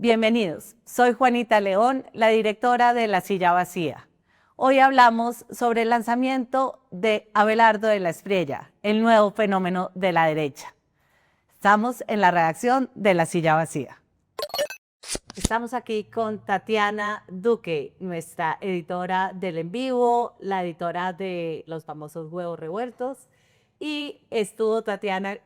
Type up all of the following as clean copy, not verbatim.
Bienvenidos, soy Juanita León, la directora de La Silla Vacía. Hoy hablamos sobre el lanzamiento de Abelardo de la Espriella, el nuevo fenómeno de la derecha. Estamos en la redacción de La Silla Vacía. Estamos aquí con Tatiana Duque, nuestra editora del En Vivo, la editora de los famosos huevos revueltos. Y estuvo Tatiana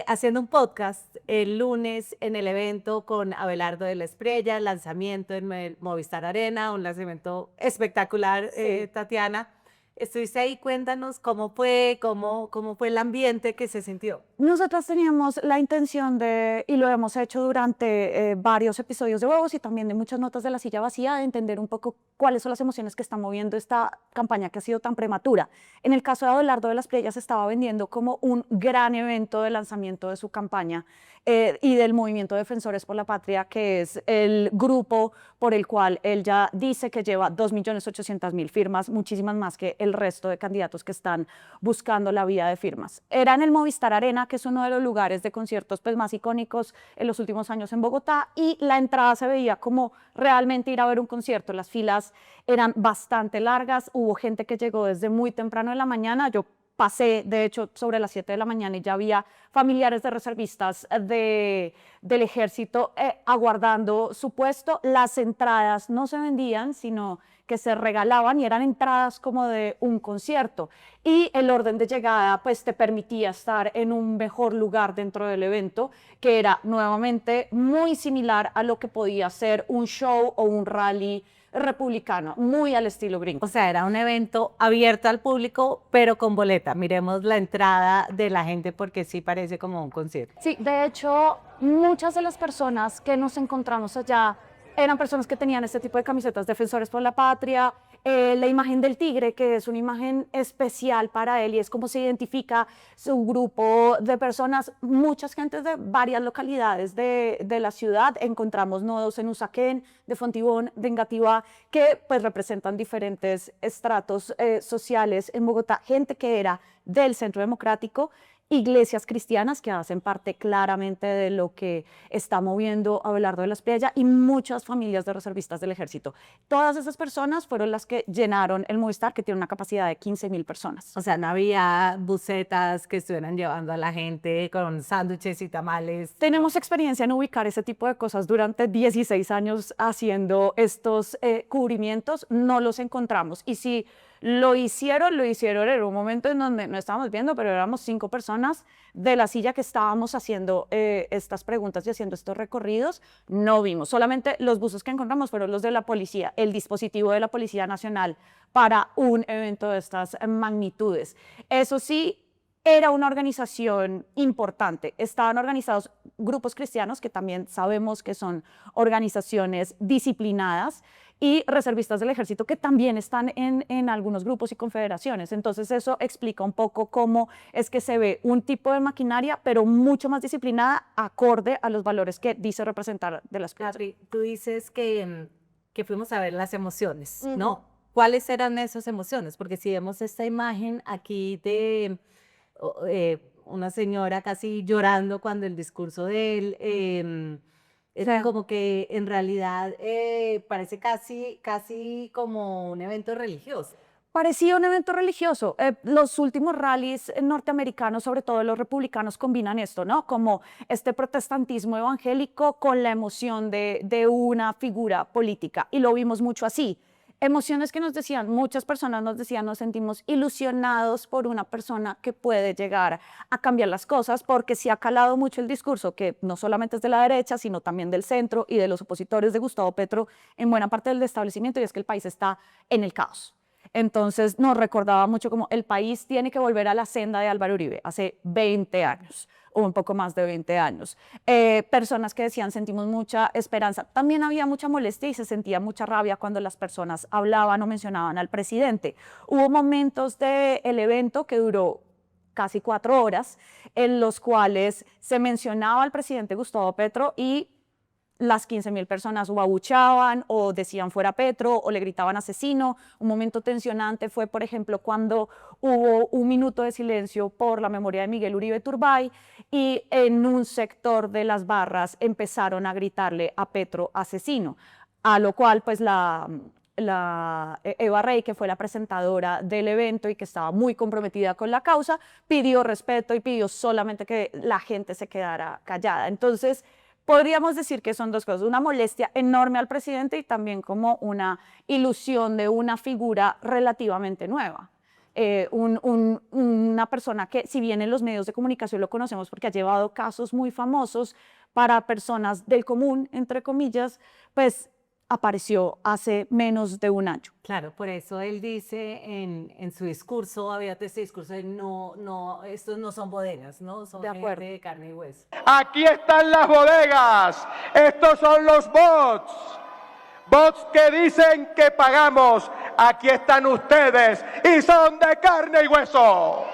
haciendo un podcast el lunes en el evento con Abelardo de la Espriella, lanzamiento en el Movistar Arena, un lanzamiento espectacular, sí. Tatiana. Estuviste ahí, cuéntanos cómo fue el ambiente que se sintió. Nosotras teníamos la intención de, y lo hemos hecho durante varios episodios de Huevos y también de muchas notas de La Silla Vacía, de entender un poco cuáles son las emociones que está moviendo esta campaña que ha sido tan prematura. En el caso de Abelardo de la Espriella se estaba vendiendo como un gran evento de lanzamiento de su campaña y del Movimiento Defensores por la Patria, que es el grupo por el cual él ya dice que lleva 2.800.000 firmas, muchísimas más que el resto de candidatos que están buscando la vía de firmas. Era en el Movistar Arena, que es uno de los lugares de conciertos más icónicos en los últimos años en Bogotá, y la entrada se veía como realmente ir a ver un concierto. Las filas eran bastante largas, hubo gente que llegó desde muy temprano en la mañana. Yo pasé, de hecho, sobre las 7 de la mañana y ya había familiares de reservistas del ejército aguardando su puesto. Las entradas no se vendían, sino que se regalaban y eran entradas como de un concierto. Y el orden de llegada pues te permitía estar en un mejor lugar dentro del evento, que era nuevamente muy similar a lo que podía ser un show o un rally republicano, muy al estilo gringo. O sea, era un evento abierto al público, pero con boleta. Miremos la entrada de la gente porque sí parece como un concierto. Sí, de hecho, muchas de las personas que nos encontramos allá eran personas que tenían este tipo de camisetas, Defensores por la Patria, la imagen del tigre, que es una imagen especial para él y es como se identifica su grupo de personas. Muchas gentes de varias localidades de la ciudad, encontramos nodos en Usaquén, de Fontibón, de Engativá, que pues representan diferentes estratos sociales en Bogotá, gente que era del Centro Democrático, iglesias cristianas que hacen parte claramente de lo que está moviendo Abelardo de la Espriella y muchas familias de reservistas del ejército. Todas esas personas fueron las que llenaron el Movistar, que tiene una capacidad de 15.000 personas. O sea, no había bucetas que estuvieran llevando a la gente con sándwiches y tamales. Tenemos experiencia en ubicar ese tipo de cosas durante 16 años haciendo estos cubrimientos, no los encontramos. Y si lo hicieron en un momento en donde no estábamos viendo, pero éramos 5 personas de la silla que estábamos haciendo estas preguntas y haciendo estos recorridos. No vimos, solamente los buzos que encontramos fueron los de la policía, el dispositivo de la Policía Nacional para un evento de estas magnitudes. Eso sí, era una organización importante. Estaban organizados grupos cristianos, que también sabemos que son organizaciones disciplinadas, y reservistas del ejército, que también están en algunos grupos y confederaciones. Entonces eso explica un poco cómo es que se ve un tipo de maquinaria, pero mucho más disciplinada, acorde a los valores que dice representar de las cosas. Gaby, tú dices que fuimos a ver las emociones, ¿no? ¿Cuáles eran esas emociones? Porque si vemos esta imagen aquí de una señora casi llorando cuando el discurso de él, es como que en realidad parece casi como un evento religioso. Parecía un evento religioso. Los últimos rallies norteamericanos, sobre todo los republicanos, combinan esto, ¿no? Como este protestantismo evangélico con la emoción de una figura política. Y lo vimos mucho así. Emociones que nos decían, muchas personas nos decían, nos sentimos ilusionados por una persona que puede llegar a cambiar las cosas, porque sí ha calado mucho el discurso, que no solamente es de la derecha, sino también del centro y de los opositores de Gustavo Petro en buena parte del establecimiento, y es que el país está en el caos. Entonces nos recordaba mucho como el país tiene que volver a la senda de Álvaro Uribe hace 20 años o un poco más de 20 años. Personas que decían sentimos mucha esperanza. También había mucha molestia y se sentía mucha rabia cuando las personas hablaban o mencionaban al presidente. Hubo momentos del evento que duró casi 4 horas en los cuales se mencionaba al presidente Gustavo Petro y las 15.000 personas o abucheaban o decían fuera Petro o le gritaban asesino. Un momento tensionante fue, por ejemplo, cuando hubo un minuto de silencio por la memoria de Miguel Uribe Turbay y en un sector de las barras empezaron a gritarle a Petro asesino, a lo cual pues Eva Rey, que fue la presentadora del evento y que estaba muy comprometida con la causa, pidió respeto y pidió solamente que la gente se quedara callada. Entonces, podríamos decir que son dos cosas, una molestia enorme al presidente y también como una ilusión de una figura relativamente nueva. Una persona que, si bien en los medios de comunicación lo conocemos porque ha llevado casos muy famosos para personas del común, entre comillas, pues apareció hace menos de un año. Claro, por eso él dice en su discurso, había este discurso de estos no son bodegas, ¿no? Son De acuerdo. gente de carne y hueso. Aquí están las bodegas. Estos son los bots. Bots que dicen que pagamos. Aquí están ustedes y son de carne y hueso.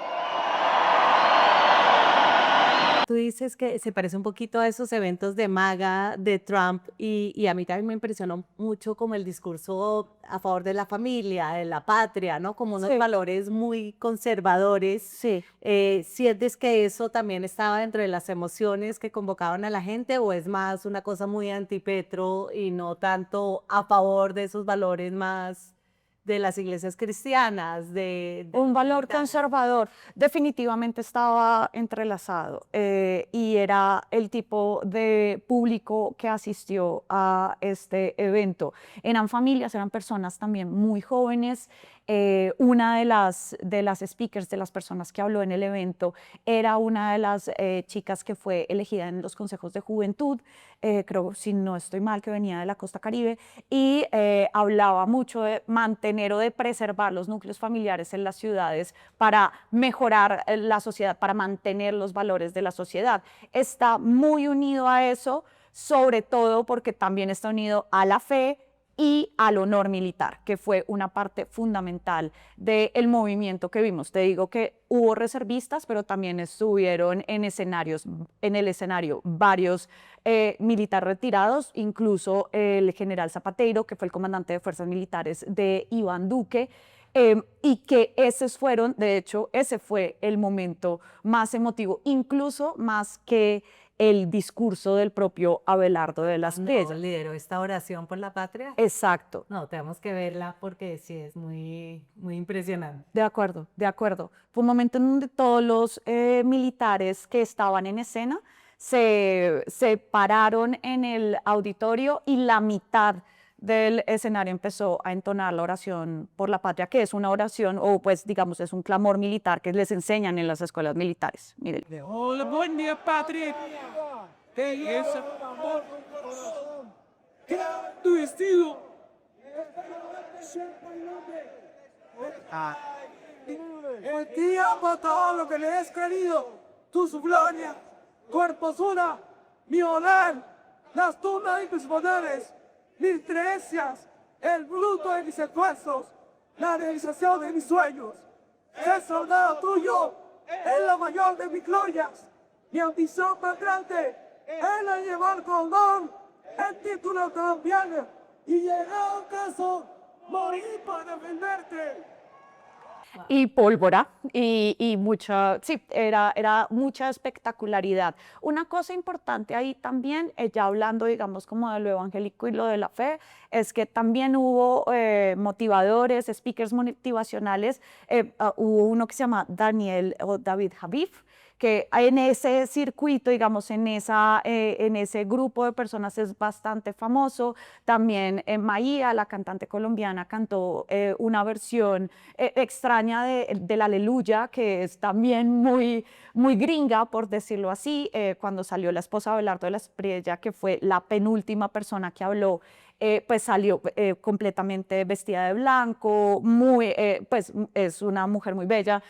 Tú dices que se parece un poquito a esos eventos de MAGA, de Trump, y a mí también me impresionó mucho como el discurso a favor de la familia, de la patria, ¿no? Como unos Sí. valores muy conservadores. Sí. ¿Sientes que eso también estaba dentro de las emociones que convocaban a la gente o es más una cosa muy anti-Petro y no tanto a favor de esos valores más de las iglesias cristianas? Un valor conservador definitivamente estaba entrelazado y era el tipo de público que asistió a este evento. Eran familias, eran personas también muy jóvenes. Una de las speakers, de las personas que habló en el evento, era una de las chicas que fue elegida en los consejos de juventud, creo, si no estoy mal, que venía de la costa Caribe, y hablaba mucho de mantener o de preservar los núcleos familiares en las ciudades para mejorar la sociedad, para mantener los valores de la sociedad. Está muy unido a eso, sobre todo porque también está unido a la fe y al honor militar, que fue una parte fundamental del movimiento que vimos. Te digo que hubo reservistas, pero también estuvieron en el escenario varios militares retirados, incluso el general Zapateiro, que fue el comandante de fuerzas militares de Iván Duque, y que de hecho, ese fue el momento más emotivo, incluso más que el discurso del propio Abelardo de la Espriella. Lideró esta oración por la patria. Exacto. No, tenemos que verla porque sí es muy, muy impresionante. De acuerdo, de acuerdo. Fue un momento en donde todos los militares que estaban en escena se pararon en el auditorio y la mitad del escenario empezó a entonar la oración por la patria, que es una oración, o pues digamos, es un clamor militar que les enseñan en las escuelas militares. Miren. Hola, buen día, patria. ¿Qué es amor? ¿Qué tu vestido? El día por todo lo que le has querido, tu su gloria, cuerpo una, mi honor, las tumbas de mis poderes, mis creencias, el fruto de mis esfuerzos, la realización de mis sueños. Ser soldado tuyo es la mayor de mis glorias. Mi ambición más grande es la de llevar con honor el título colombiano y llegado caso, morir por defenderte. Y pólvora y mucha, sí, era mucha espectacularidad. Una cosa importante ahí también, ya hablando, digamos, como de lo evangélico y lo de la fe, es que también hubo motivadores, speakers motivacionales. Hubo uno que se llama Daniel o David Habib, que en ese circuito, digamos, en ese grupo de personas es bastante famoso. También Maía, la cantante colombiana, cantó una versión extraña del Aleluya, que es también muy, muy gringa, por decirlo así. Cuando salió la esposa de Abelardo de la Espriella, que fue la penúltima persona que habló, pues salió completamente vestida de blanco, pues es una mujer muy bella,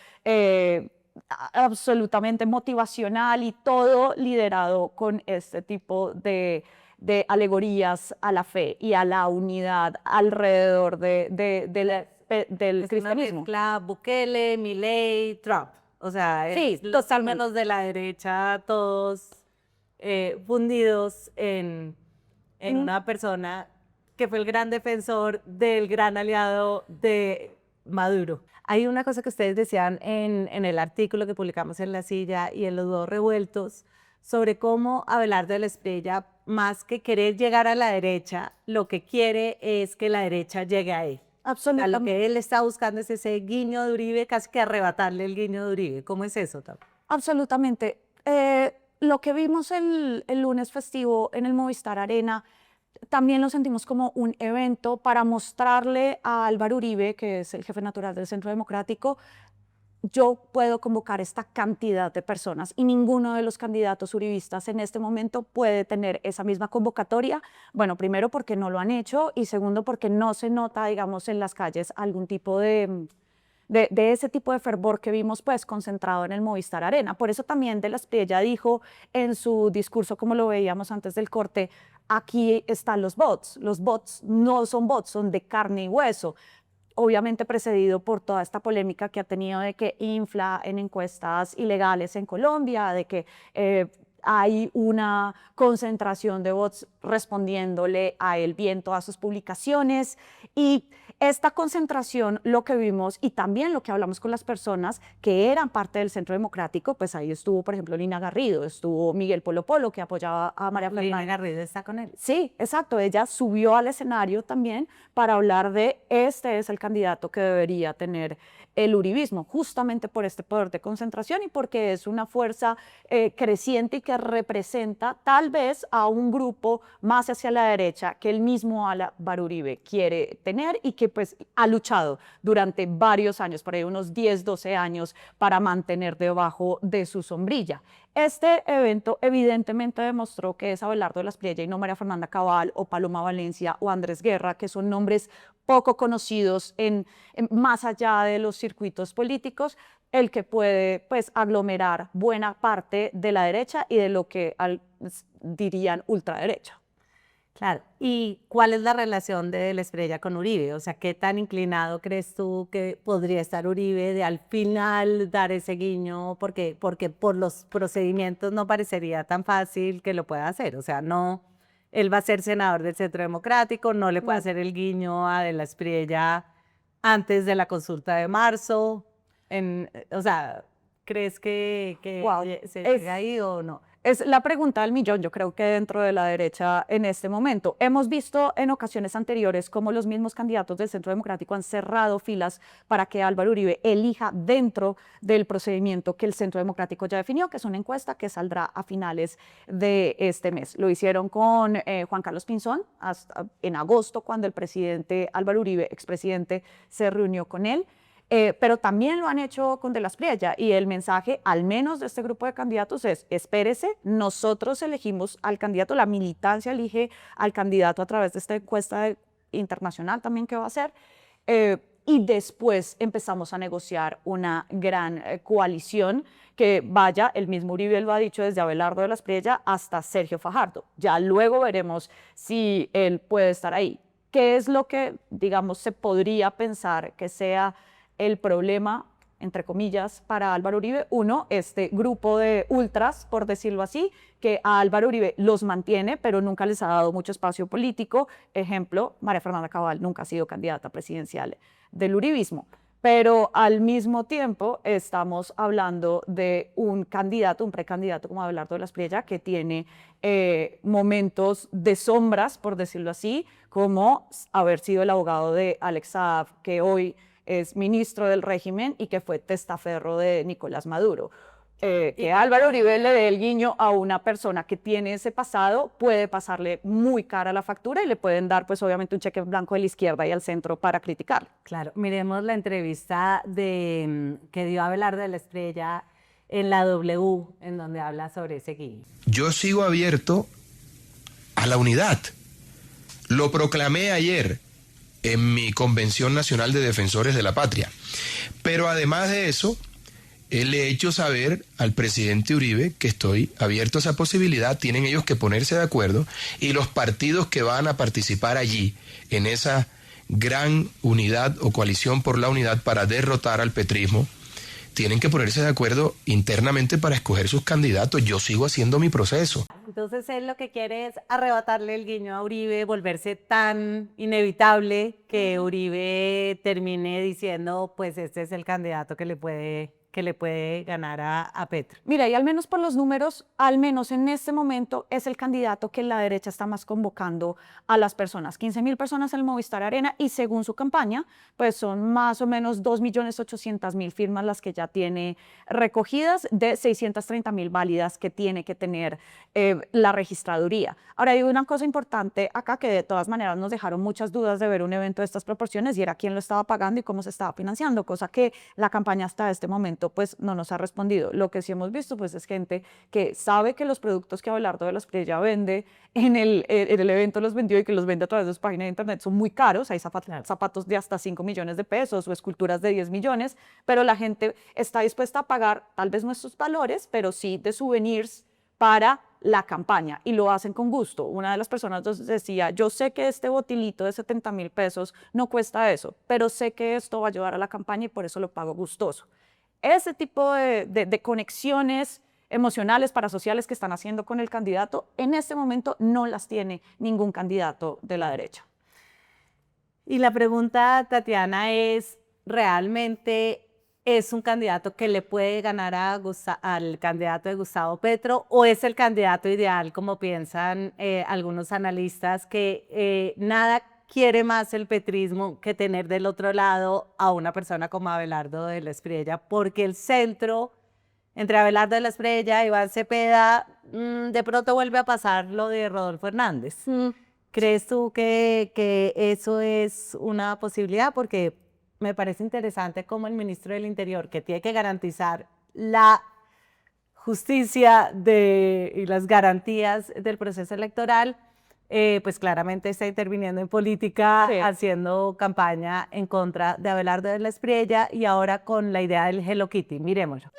absolutamente motivacional y todo liderado con este tipo de alegorías a la fe y a la unidad alrededor del cristianismo. Una mezcla Bukele, Milei, Trump. O sea, Sí, los totalmente. menos de la derecha, todos fundidos en una persona que fue el gran defensor del gran aliado de Maduro. Hay una cosa que ustedes decían en el artículo que publicamos en La Silla y en Los Huevos Revueltos sobre cómo Abelardo de la Espriella, más que querer llegar a la derecha, lo que quiere es que la derecha llegue a él. Absolutamente. Lo que él está buscando es ese guiño de Uribe, casi que arrebatarle el guiño de Uribe. ¿Cómo es eso, Tam? Absolutamente. Lo que vimos el lunes festivo en el Movistar Arena también lo sentimos como un evento para mostrarle a Álvaro Uribe, que es el jefe natural del Centro Democrático, yo puedo convocar esta cantidad de personas y ninguno de los candidatos uribistas en este momento puede tener esa misma convocatoria. Bueno, primero porque no lo han hecho y segundo porque no se nota, digamos, en las calles algún tipo de ese tipo de fervor que vimos pues concentrado en el Movistar Arena. Por eso también de la Espriella dijo en su discurso, como lo veíamos antes del corte, aquí están los bots. Los bots no son bots, son de carne y hueso. Obviamente precedido por toda esta polémica que ha tenido de que infla en encuestas ilegales en Colombia, de que hay una concentración de bots respondiéndole a él bien todas sus publicaciones. Y esta concentración, lo que vimos y también lo que hablamos con las personas que eran parte del Centro Democrático, pues ahí estuvo, por ejemplo, Lina Garrido, estuvo Miguel Polo Polo, que apoyaba a María Fernanda. Lina Garrido está con él. Sí, exacto. Ella subió al escenario también para hablar de este es el candidato que debería tener el uribismo, justamente por este poder de concentración y porque es una fuerza creciente y que representa tal vez a un grupo más hacia la derecha que el mismo Álvaro Uribe quiere tener y que pues ha luchado durante varios años, por ahí unos 10, 12 años, para mantener debajo de su sombrilla. Este evento evidentemente demostró que es Abelardo de la Espriella y no María Fernanda Cabal o Paloma Valencia o Andrés Guerra, que son nombres poco conocidos más allá de los circuitos políticos, el que puede pues aglomerar buena parte de la derecha y de lo que dirían ultraderecha. Claro. ¿Y cuál es la relación de la Espriella con Uribe? O sea, ¿qué tan inclinado crees tú que podría estar Uribe de al final dar ese guiño? Porque por los procedimientos no parecería tan fácil que lo pueda hacer. O sea, no, él va a ser senador del Centro Democrático, no le puede hacer el guiño a de la Espriella antes de la consulta de marzo. O sea, ¿crees que se llega ahí o no? Es la pregunta del millón, yo creo que dentro de la derecha en este momento. Hemos visto en ocasiones anteriores cómo los mismos candidatos del Centro Democrático han cerrado filas para que Álvaro Uribe elija dentro del procedimiento que el Centro Democrático ya definió, que es una encuesta que saldrá a finales de este mes. Lo hicieron con Juan Carlos Pinzón en agosto, cuando el presidente Álvaro Uribe, expresidente, se reunió con él. Pero también lo han hecho con de la Espriella y el mensaje, al menos de este grupo de candidatos, es espérese, nosotros elegimos al candidato, la militancia elige al candidato a través de esta encuesta internacional también que va a hacer, y después empezamos a negociar una gran coalición que vaya, el mismo Uribe lo ha dicho, desde Abelardo de la Espriella hasta Sergio Fajardo. Ya luego veremos si él puede estar ahí. ¿Qué es lo que, digamos, se podría pensar que sea el problema, entre comillas, para Álvaro Uribe? Uno, este grupo de ultras, por decirlo así, que a Álvaro Uribe los mantiene, pero nunca les ha dado mucho espacio político. Ejemplo, María Fernanda Cabal nunca ha sido candidata presidencial del uribismo. Pero al mismo tiempo estamos hablando de un candidato, un precandidato como Abelardo de la Espriella, que tiene momentos de sombras, por decirlo así, como haber sido el abogado de Alex Saab, que hoy es ministro del régimen y que fue testaferro de Nicolás Maduro. Que Álvaro Uribe le dé el guiño a una persona que tiene ese pasado puede pasarle muy cara la factura y le pueden dar pues obviamente un cheque en blanco de la izquierda y al centro para criticar. Claro, miremos la entrevista que dio Abelardo de la Espriella en la W, en donde habla sobre ese guiño. Yo sigo abierto a la unidad. Lo proclamé ayer en mi Convención Nacional de Defensores de la Patria. Pero además de eso, le he hecho saber al presidente Uribe que estoy abierto a esa posibilidad. Tienen ellos que ponerse de acuerdo y los partidos que van a participar allí en esa gran unidad o coalición por la unidad para derrotar al petrismo tienen que ponerse de acuerdo internamente para escoger sus candidatos. Yo sigo haciendo mi proceso. Entonces él lo que quiere es arrebatarle el guiño a Uribe, volverse tan inevitable que Uribe termine diciendo, pues este es el candidato que le puede ganar a Petro. Mira, y al menos por los números, al menos en este momento es el candidato que la derecha está más convocando a las personas. 15.000 personas en el Movistar Arena y según su campaña, pues son más o menos 2.800.000 firmas las que ya tiene recogidas de 630.000 válidas que tiene que tener la registraduría. Ahora hay una cosa importante acá que de todas maneras nos dejaron muchas dudas de ver un evento de estas proporciones y era quién lo estaba pagando y cómo se estaba financiando, cosa que la campaña hasta este momento pues no nos ha respondido. Lo que sí hemos visto pues es gente que sabe que los productos que Abelardo de la Espriella vende en el evento los vendió y que los vende a través de su página de internet son muy caros, hay zapatos de hasta 5 millones de pesos o esculturas de 10 millones, pero la gente está dispuesta a pagar tal vez nuestros valores, pero sí de souvenirs para la campaña y lo hacen con gusto. Una de las personas nos decía, yo sé que este botilito de 70.000 pesos no cuesta eso, pero sé que esto va a ayudar a la campaña y por eso lo pago gustoso. Ese tipo de conexiones emocionales, parasociales que están haciendo con el candidato, en este momento no las tiene ningún candidato de la derecha. Y la pregunta, Tatiana, es, ¿realmente es un candidato que le puede ganar al candidato de Gustavo Petro o es el candidato ideal, como piensan algunos analistas, que nada quiere más el petrismo que tener del otro lado a una persona como Abelardo de la Espriella, porque el centro entre Abelardo de la Espriella y Iván Cepeda de pronto vuelve a pasar lo de Rodolfo Hernández. ¿Crees tú que eso es una posibilidad? Porque me parece interesante cómo el ministro del Interior, que tiene que garantizar la justicia y las garantías del proceso electoral, pues claramente está interviniendo en política, sí, haciendo campaña en contra de Abelardo de la Espriella y ahora con la idea del Hello Kitty. Miremoslo.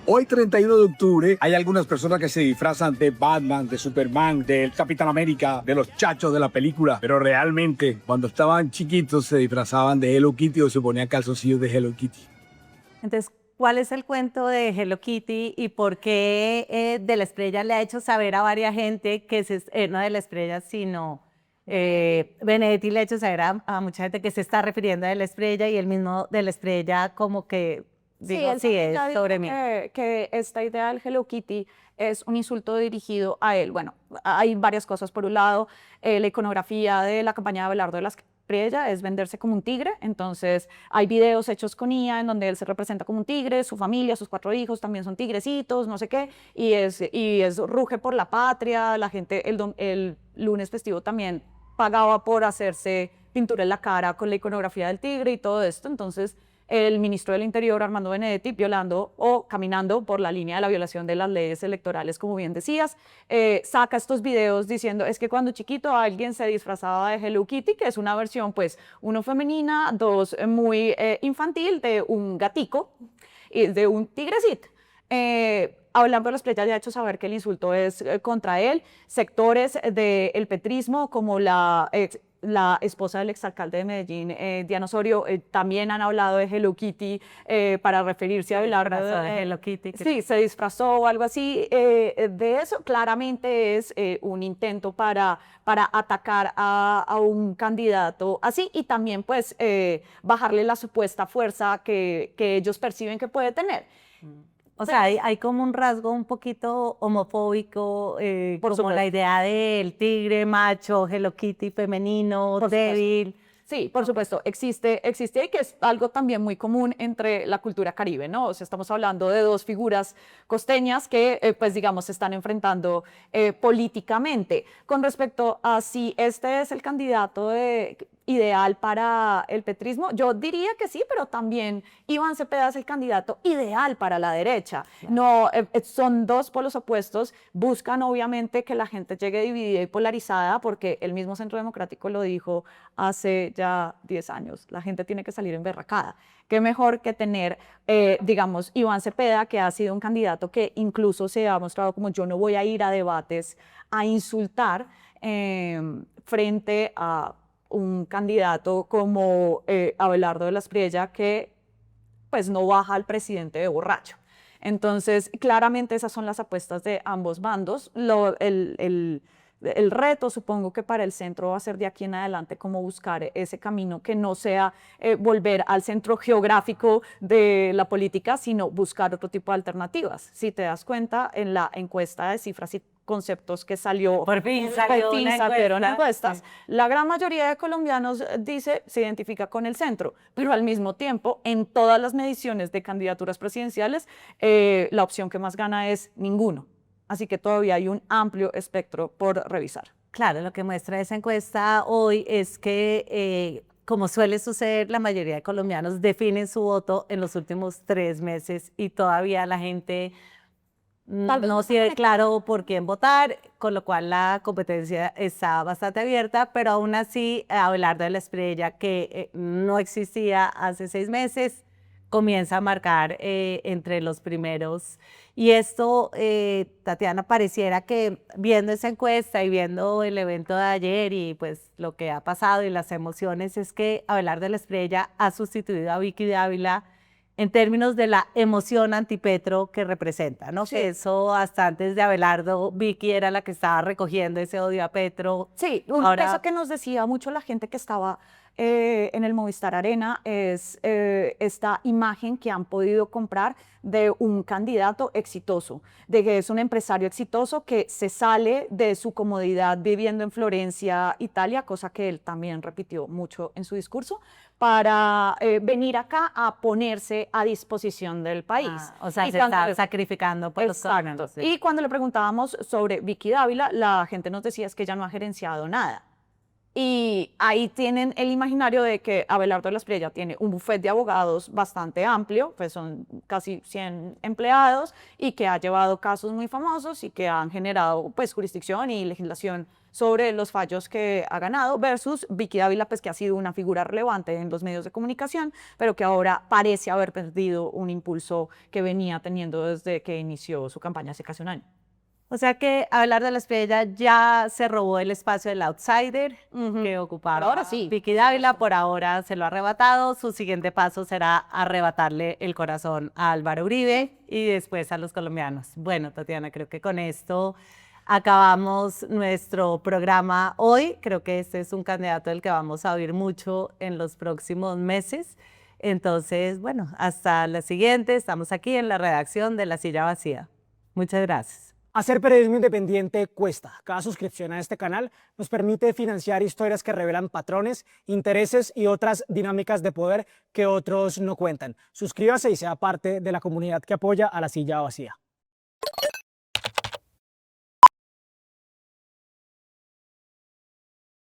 Hoy, 31 de octubre, hay algunas personas que se disfrazan de Batman, de Superman, del Capitán América, de los chachos de la película, pero realmente cuando estaban chiquitos se disfrazaban de Hello Kitty o se ponían calzoncillos de Hello Kitty. Entonces, ¿cuál es el cuento de Hello Kitty y por qué de la Espriella le ha hecho saber a varias gente que no de la Espriella, sino Benedetti le ha hecho saber a mucha gente que se está refiriendo a de la Espriella y el mismo de la Espriella como que digo, sí, es sobre mí. Que esta idea del Hello Kitty es un insulto dirigido a él. Bueno, hay varias cosas. Por un lado, la iconografía de la campaña de Abelardo de la Espriella es venderse como un tigre. Entonces, hay videos hechos con IA en donde él se representa como un tigre, su familia, sus 4 hijos también son tigrecitos, no sé qué, y es ruge por la patria. La gente el lunes festivo también pagaba por hacerse pintura en la cara con la iconografía del tigre y todo esto. Entonces, el ministro del Interior, Armando Benedetti, violando o caminando por la línea de la violación de las leyes electorales, como bien decías, saca estos videos diciendo, es que cuando chiquito alguien se disfrazaba de Hello Kitty, que es una versión, pues, 1 femenina, 2 muy infantil, de un gatico y de un tigrecito. Abelardo de la Espriella ya ha hecho saber que el insulto es contra él. Sectores del petrismo, como la esposa del exalcalde de Medellín, Diana Osorio, también han hablado de Hello Kitty para referirse a Abelardo. De Hello Kitty. Sí, se disfrazó o algo así. De eso claramente es un intento para atacar a un candidato así y también pues bajarle la supuesta fuerza que ellos perciben que puede tener. O sea, hay como un rasgo un poquito homofóbico, como la idea del tigre macho, Hello Kitty femenino, débil. Sí, por supuesto, existe y que es algo también muy común entre la cultura caribe, ¿no? O sea, estamos hablando de 2 figuras costeñas que, pues digamos, se están enfrentando políticamente. Con respecto a si este es el candidato ideal para el petrismo, yo diría que sí, pero también Iván Cepeda es el candidato ideal para la derecha. No, son 2 polos opuestos, buscan obviamente que la gente llegue dividida y polarizada, porque el mismo Centro Democrático lo dijo hace ya 10 años, la gente tiene que salir emberracada. Qué mejor que tener, digamos, Iván Cepeda, que ha sido un candidato que incluso se ha mostrado como yo no voy a ir a debates a insultar frente a un candidato como Abelardo de la Espriella que pues no baja al presidente de borracho. Entonces, claramente esas son las apuestas de ambos bandos. El reto, supongo que para el centro va a ser de aquí en adelante como buscar ese camino que no sea volver al centro geográfico de la política, sino buscar otro tipo de alternativas. Si te das cuenta, en la encuesta de cifras y conceptos que salió, Por fin salieron encuestas, sí. la gran mayoría de colombianos se identifica con el centro, pero al mismo tiempo, en todas las mediciones de candidaturas presidenciales, la opción que más gana es ninguno. Así que todavía hay un amplio espectro por revisar. Claro, lo que muestra esa encuesta hoy es que, como suele suceder, la mayoría de colombianos definen su voto en los últimos 3 meses y todavía la gente no tiene claro por quién votar, con lo cual la competencia está bastante abierta, pero aún así Abelardo de la Espriella, que no existía hace 6 meses, comienza a marcar entre los primeros. Y esto, Tatiana, pareciera que viendo esa encuesta y viendo el evento de ayer y pues lo que ha pasado y las emociones, es que Abelardo de la Espriella ha sustituido a Vicky Dávila en términos de la emoción antipetro que representa, ¿no? Sí. Que eso hasta antes de Abelardo, Vicky era la que estaba recogiendo ese odio a Petro. Sí, Ahora, eso que nos decía mucho la gente que estaba en el Movistar Arena es esta imagen que han podido comprar de un candidato exitoso, de que es un empresario exitoso que se sale de su comodidad viviendo en Florencia, Italia, cosa que él también repitió mucho en su discurso, para venir acá a ponerse a disposición del país. o sea, Y se cuando está sacrificando por los Exacto. colombianos. Sí. Y cuando le preguntábamos sobre Vicky Dávila, la gente nos decía es que ella no ha gerenciado nada. Y ahí tienen el imaginario de que Abelardo de la Espriella tiene un bufete de abogados bastante amplio, pues son casi 100 empleados, y que ha llevado casos muy famosos y que han generado pues jurisdicción y legislación sobre los fallos que ha ganado, versus Vicky Dávila, pues que ha sido una figura relevante en los medios de comunicación, pero que ahora parece haber perdido un impulso que venía teniendo desde que inició su campaña hace casi un año. O sea que Abelardo de la Espriella ya se robó el espacio del outsider que ocupaba Por ahora sí. Vicky Dávila, por ahora se lo ha arrebatado. Su siguiente paso será arrebatarle el corazón a Álvaro Uribe y después a los colombianos. Bueno, Tatiana, creo que con esto acabamos nuestro programa hoy. Creo que este es un candidato del que vamos a oír mucho en los próximos meses. Entonces, bueno, hasta la siguiente. Estamos aquí en la redacción de La Silla Vacía. Muchas gracias. Hacer periodismo independiente cuesta. Cada suscripción a este canal nos permite financiar historias que revelan patrones, intereses y otras dinámicas de poder que otros no cuentan. Suscríbase y sea parte de la comunidad que apoya a La Silla Vacía.